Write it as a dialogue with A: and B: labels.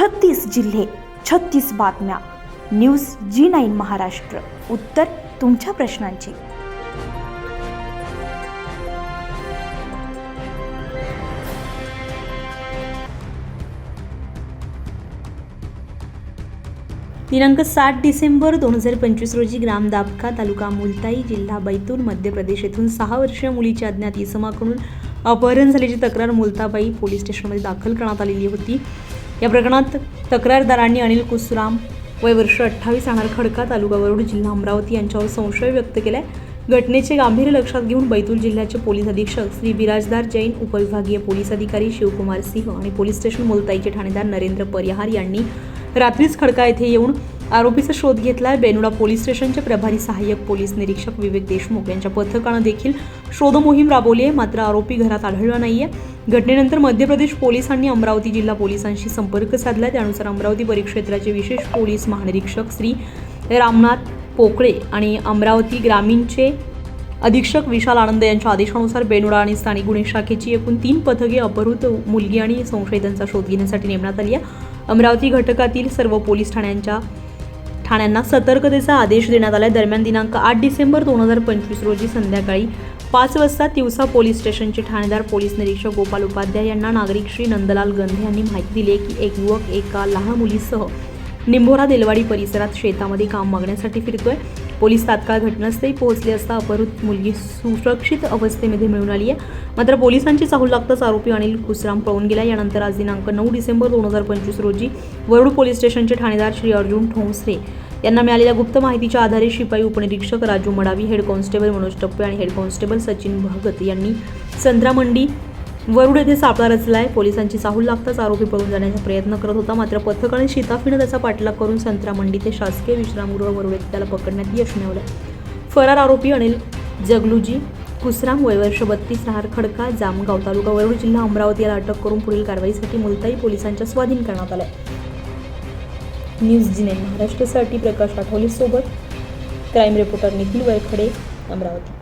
A: 36 जिल्हे, 36 बातम्या. News G9 Maharashtra. उत्तर तुमच्या प्रश्नांची.
B: दिनांक 7 डिसेंबर 2025 रोजी ग्राम दाबका, तालुका मुलताई, जिल्हा बैतूल, मध्य प्रदेश येथून 6 वर्षीय मुलीची अज्ञात इसमाकडून अपहरण झाल्याची तक्रार मुलताबाई पोलीस स्टेशनमध्ये दाखल करण्यात आलेली होती. या प्रकरणात तक्रारदारांनी अनिल कुसराम वय वर्ष 28 राहणार खडका, तालुका वरुड, जिल्हा अमरावती यांच्यावर संशय व्यक्त केलाय. घटनेचे गांभीर्य लक्षात घेऊन बैतूल जिल्ह्याचे पोलीस अधीक्षक श्री बिराजदार जैन, उपविभागीय पोलीस अधिकारी शिवकुमार सिंह आणि पोलीस स्टेशन मुलताईचे ठाणेदार नरेंद्र परिहार यांनी रात्रीच खडका येथे येऊन आरोपीचा शोध घेतला. बेनुडा पोलीस स्टेशनचे प्रभारी सहाय्यक पोलीस निरीक्षक विवेक देशमुख यांच्या पथकानं देखील शोध मोहीम राबवली आहे, मात्र आरोपी घरात आढळला नाहीये. घटनेनंतर मध्य प्रदेश पोलिसांनी अमरावती जिल्हा पोलिसांशी संपर्क साधला. त्यानुसार अमरावती परिक्षेत्राचे विशेष पोलीस महानिरीक्षक श्री रामनाथ पोकळे आणि अमरावती ग्रामीणचे अधीक्षक विशाल आनंद यांच्या आदेशानुसार बेनुडा आणि स्थानिक गुन्हे शाखेची एकूण 3 पथके अपहृत मुलगी आणि संशयितांचा शोध घेण्यासाठी नेमण्यात आली आहे. अमरावती घटकातील सर्व पोलीस ठाण्यांना सतर्कतेचा आदेश देण्यात आला. दरम्यान दिनांक 8 डिसेंबर 2025 रोजी संध्याकाळी 5 वाजता तिवसा पोलीस स्टेशनचे ठाणेदार पोलीस निरीक्षक गोपाल उपाध्याय यांना नागरिक श्री नंदलाल गंधे यांनी माहिती दिली की एक युवक एका लहान मुलीसह निंभोरा देलवाडी परिसरात शेतामध्ये काम मागण्यासाठी फिरतोय. पोलीस तात्काळ घटनास्थळी पोहोचले असता अपहृत मुलगी सुरक्षित अवस्थेमध्ये मिळून आली आहे. मात्र पोलिसांची चाहूल लागताच आरोपी अनिल कुसराम पळून गेला. यानंतर आज दिनांक 9 डिसेंबर 2025 रोजी वरुड पोलीस स्टेशनचे ठाणेदार श्री अर्जुन ठोंसरे यांना मिळालेल्या गुप्त माहितीच्या आधारे शिपाई उपनिरीक्षक राजू मडावी, हेड कॉन्स्टेबल मनोज टप्पे आणि हेड कॉन्स्टेबल सचिन भगत यांनी संत्रा मंडी वरुड येथे सापळा रचलाय. पोलिसांची चाहूल लागताच आरोपी पळून जाण्याचा प्रयत्न करत होता, मात्र पथकाने शिताफीनं त्याचा पाठलाग करून संत्रा मंडी ते शासकीय विश्रामगृह वरुड येथे त्याला पकडण्यात यश मिळवलं. फरार आरोपी अनिल जगलूजी कुसराम वय वर्ष 32 राहणार खडका, जामगाव, तालुका वरुड, जिल्हा अमरावती याला अटक करून पुढील कारवाईसाठी मुलताई पोलिसांच्या स्वाधीन करण्यात आलाय. न्यूज G9 महाराष्ट्रासाठी प्रकाश आठवले सोबत क्राईम रिपोर्टर निखिल वरखडे, अमरावती.